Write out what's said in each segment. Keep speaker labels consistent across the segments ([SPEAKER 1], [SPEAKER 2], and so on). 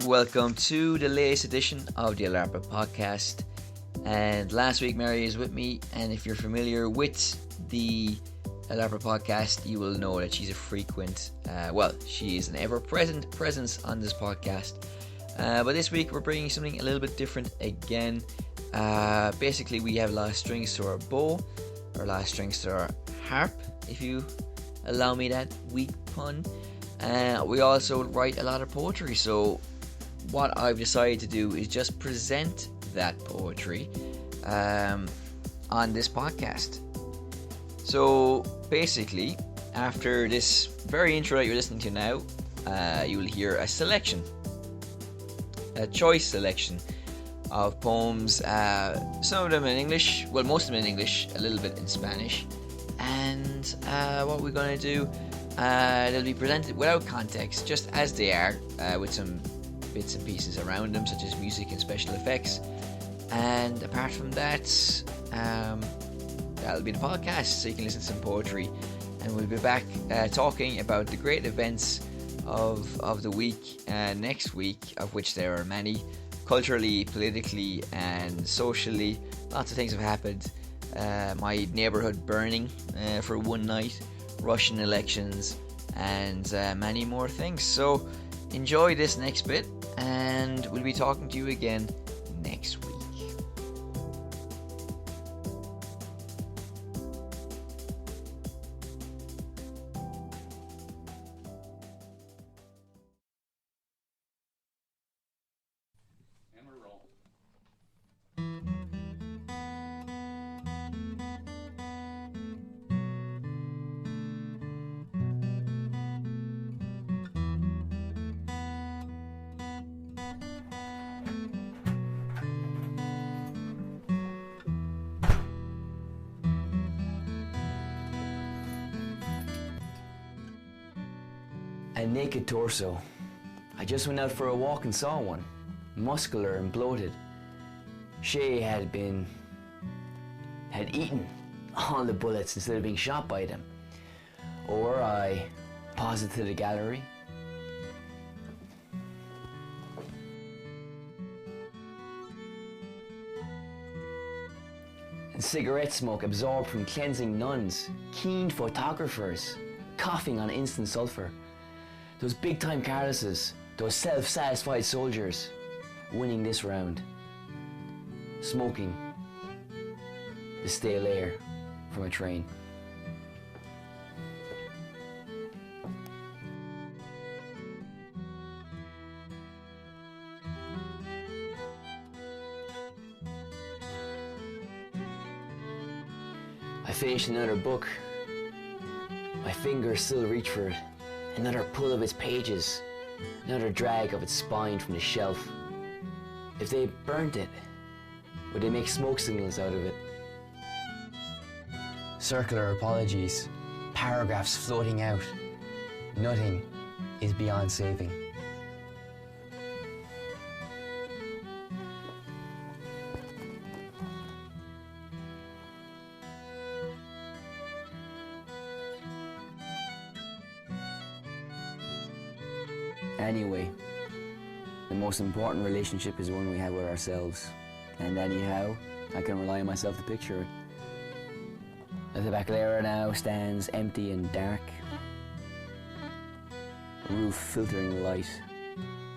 [SPEAKER 1] welcome to the latest edition of the Alarpa podcast. And last week, Mary is with me, and if you're familiar with the Alarpa podcast, you will know that she's a frequent, she is an ever-present presence on this podcast. But this week, we're bringing something a little bit different again. Basically, we have lost strings to our bow, or lost strings to our harp, if you allow me that weak pun. We also write a lot of poetry, so what I've decided to do is just present that poetry on this podcast. So basically, after this very intro that you're listening to now, you will hear a choice selection of poems, some of them in English, well, most of them in English, a little bit in Spanish, and what we're going to do, they'll be presented without context, just as they are, with some bits and pieces around them, such as music and special effects. And apart from that, that'll be the podcast, so you can listen to some poetry. And we'll be back talking about the great events of the week next week, of which there are many, culturally, politically, and socially. Lots of things have happened. My neighbourhood burning for one night, Russian elections, and many more things. So enjoy this next bit, and we'll be talking to you again next week.
[SPEAKER 2] And we're rolling.
[SPEAKER 3] A naked torso. I just went out for a walk and saw one, muscular and bloated. She had eaten all the bullets instead of being shot by them. Or I paused it to the gallery. And cigarette smoke absorbed from cleansing nuns, keen photographers, coughing on instant sulfur. Those big-time Carlos's, those self-satisfied soldiers, winning this round. Smoking the stale air from a train. I finished another book. My fingers still reach for it. Another pull of its pages, another drag of its spine from the shelf. If they burnt it, would they make smoke signals out of it? Circular apologies, paragraphs floating out. Nothing is beyond saving. Anyway, the most important relationship is the one we have with ourselves. And anyhow, I can rely on myself to picture it. The bacalera now stands empty and dark. Roof filtering light.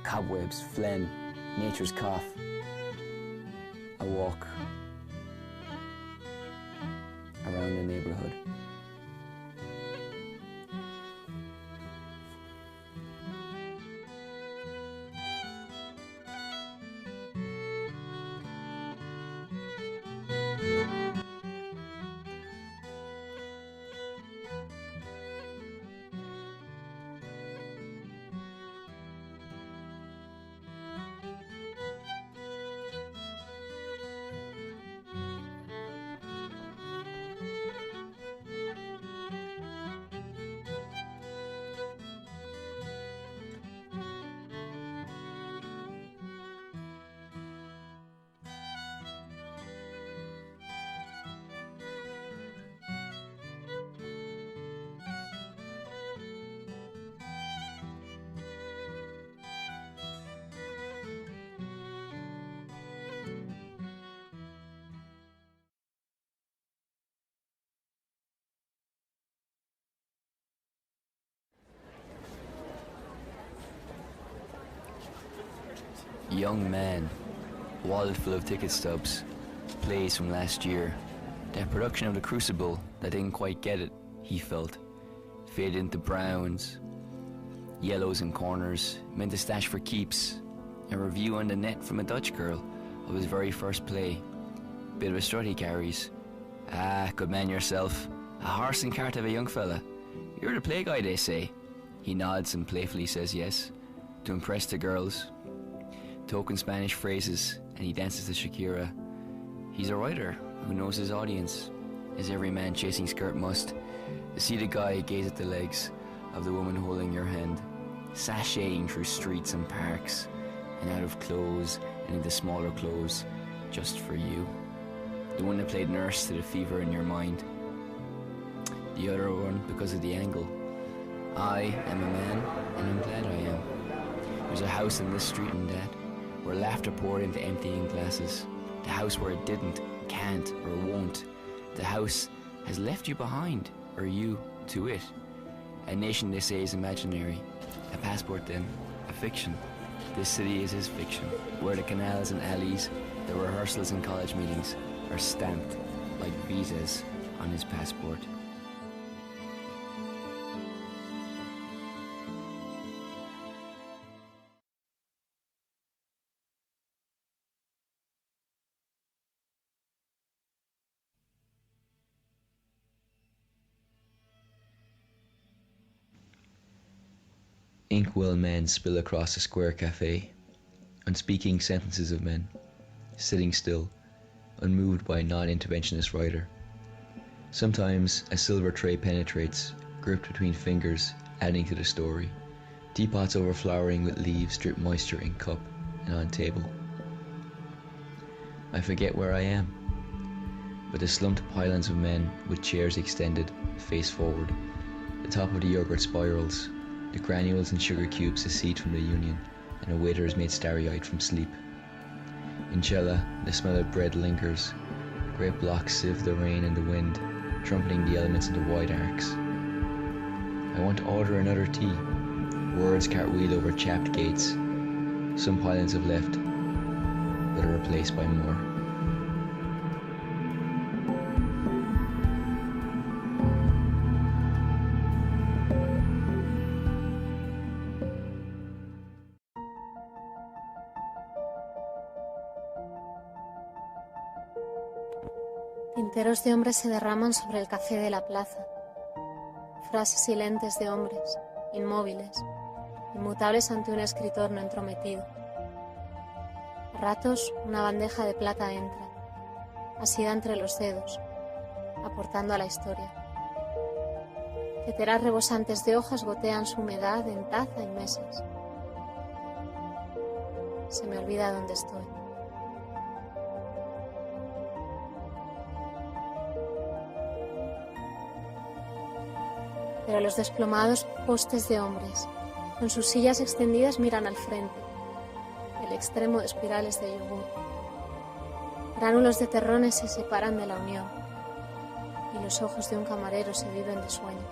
[SPEAKER 3] Cobwebs, phlegm, nature's cough. A walk around the neighbourhood. Young man, wallet full of ticket stubs, plays from last year. That production of The Crucible that didn't quite get it, he felt. Faded into browns, yellows and corners, meant to stash for keeps. A review on the net from a Dutch girl of his very first play. Bit of a strut he carries. Ah, good man yourself. A horse and cart of a young fella. You're the play guy, they say. He nods and playfully says yes, to impress the girls. Token Spanish phrases, and he dances to Shakira. He's a writer who knows his audience, as every man chasing skirt must. To see the guy gaze at the legs of the woman holding your hand, sashaying through streets and parks, and out of clothes and into smaller clothes, just for you. The one that played nurse to the fever in your mind. The other one because of the angle. I am a man, and I'm glad I am. There's a house in this street and that, where laughter poured into emptying glasses. The house where it didn't, can't, or won't. The house has left you behind, or you to it. A nation they say is imaginary. A passport then, a fiction. This city is his fiction, where the canals and alleys, the rehearsals and college meetings are stamped like visas on his passport.
[SPEAKER 1] Inkwell men spill across the square cafe, unspeaking sentences of men, sitting still, unmoved by a non-interventionist writer. Sometimes a silver tray penetrates, gripped between fingers, adding to the story. Teapots overflowering with leaves drip moisture in cup and on table. I forget where I am, but the slumped pylons of men with chairs extended, face forward. The top of the yogurt spirals. The granules and sugar cubes secede from the union, and a waiter is made starry-eyed from sleep. In Cella, the smell of bread lingers. Great blocks sieve the rain and the wind, trumpeting the elements into wide arcs. I want to order another tea. Words cartwheel over chapped gates. Some pylons have left, but are replaced by more.
[SPEAKER 4] Tinteros de hombres se derraman sobre el café de la plaza. Frases silentes de hombres, inmóviles, inmutables ante un escritor no entrometido. A ratos, una bandeja de plata entra, asida entre los dedos, aportando a la historia. Teteras rebosantes de hojas gotean su humedad en taza y mesas. Se me olvida dónde estoy. Pero los desplomados postes de hombres, con sus sillas extendidas, miran al frente, el extremo de espirales de yogur. Gránulos de terrones se separan de la unión, y los ojos de un camarero se viven de sueño.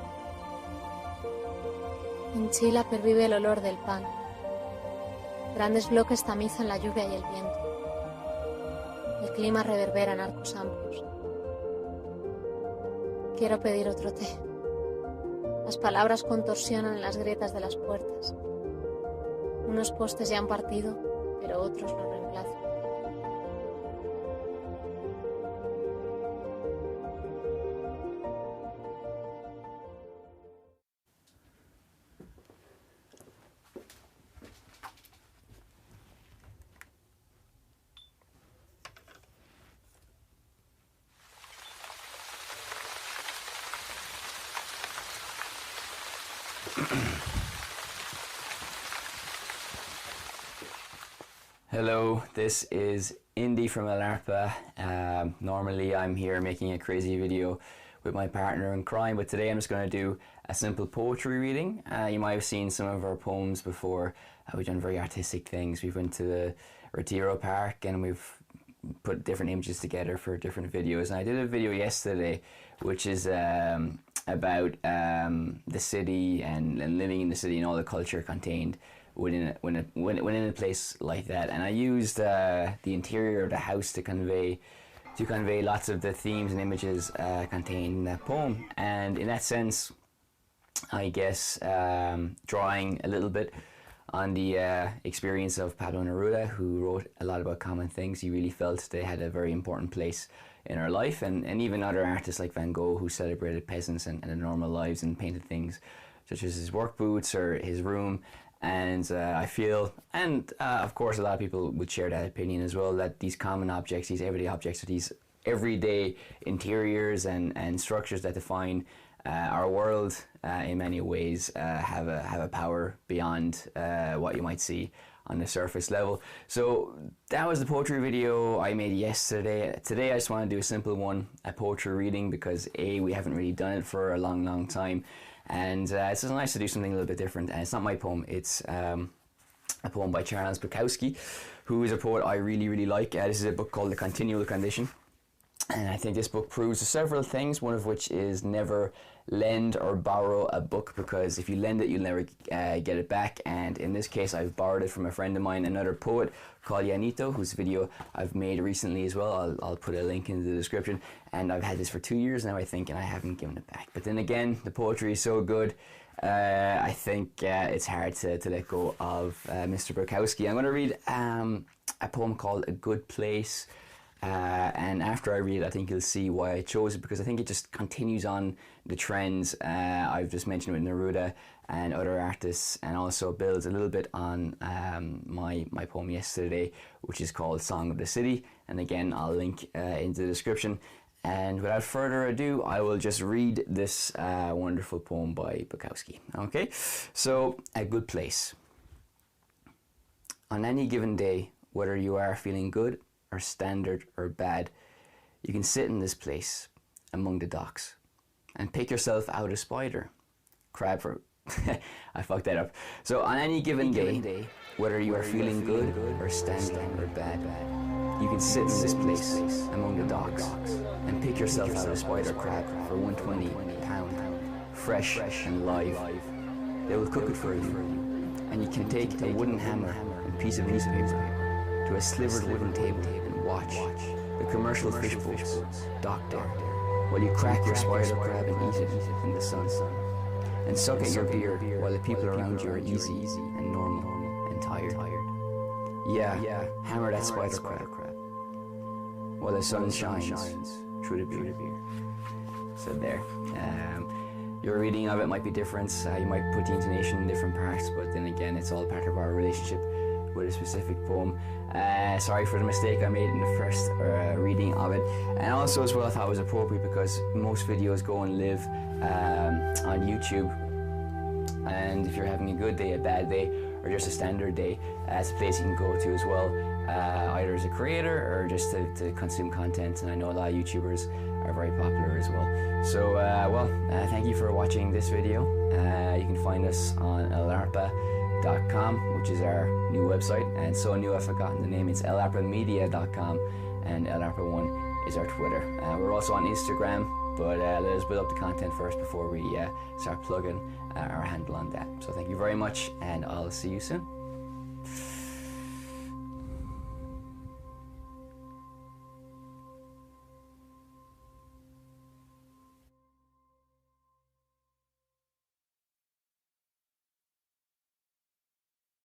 [SPEAKER 4] En Chila pervive el olor del pan. Grandes bloques tamizan la lluvia y el viento. El clima reverbera en arcos amplios. Quiero pedir otro té. Las palabras contorsionan en las grietas de las puertas. Unos postes ya han partido, pero otros los reemplazan.
[SPEAKER 3] Hello, this is Indy from Alarpa. Normally I'm here making a crazy video with my partner in crime, but today I'm just going to do a simple poetry reading. You might have seen some of our poems before. We've done very artistic things. We've went to the Retiro Park and we've put different images together for different videos. And I did a video yesterday which is about the city and living in the city and all the culture contained within a place like that. And I used the interior of the house to convey lots of the themes and images contained in that poem. And in that sense, I guess drawing a little bit on the experience of Pablo Neruda, who wrote a lot about common things. He really felt they had a very important place in our life, and even other artists like Van Gogh, who celebrated peasants and their normal lives and painted things such as his work boots or his room. And I feel, and of course a lot of people would share that opinion as well, that these common objects, these everyday objects, these everyday interiors and structures that define our world in many ways have a power beyond what you might see on the surface level. So that was the poetry video I made yesterday. Today I just want to do a simple one, a poetry reading, because we haven't really done it for a long time, and it's just nice to do something a little bit different. And it's not my poem, it's a poem by Charles Bukowski, who is a poet I really like. This is a book called The Continual Condition. And I think this book proves several things, one of which is never lend or borrow a book, because if you lend it, you'll never get it back. And in this case, I've borrowed it from a friend of mine, another poet called Yanito, whose video I've made recently as well. I'll put a link in the description. And I've had this for 2 years now, I think, and I haven't given it back. But then again, the poetry is so good, I think it's hard to let go of Mr. Bukowski. I'm going to read a poem called A Good Place. And after I read it, I think you'll see why I chose it, because I think it just continues on the trends I've just mentioned with Neruda and other artists, and also builds a little bit on my poem yesterday, which is called Song of the City. And again, I'll link into the description. And without further ado, I will just read this wonderful poem by Bukowski. Okay, so A Good Place. On any given day, whether you are feeling good or standard or bad, you can sit in this place among the docks and pick yourself out a spider, crab, or I fucked that up. So on any given day, whether you are feeling good or standard or bad, you can sit in this place among the docks and pick yourself out a spider crab for £120, fresh and live. They will cook it for you, and you can take a wooden hammer and piece of newspaper to a slivered wooden table and watch the commercial fish boats dock there, while you crack your spider crab and eat it in the sun, and suck at your beer while the people around you are easy and normal and tired. Yeah, hammer that spider crab while the sun shines through the beer. So there. Your reading of it might be different. You might put the intonation in different parts, but then again, it's all part of our relationship with a specific poem. Sorry for the mistake I made in the first reading of it. And also as well, I thought it was appropriate because most videos go and live on YouTube. And if you're having a good day, a bad day, or just a standard day, that's a place you can go to as well, either as a creator or just to consume content. And I know a lot of YouTubers are very popular as well. So, thank you for watching this video. You can find us on elarpa.com, which is our new website, and so new I've forgotten the name. It's elarpamedia.com, and elarpa1 is our Twitter. We're also on Instagram, but let us build up the content first before we start plugging our handle on that. So thank you very much, and I'll see you soon.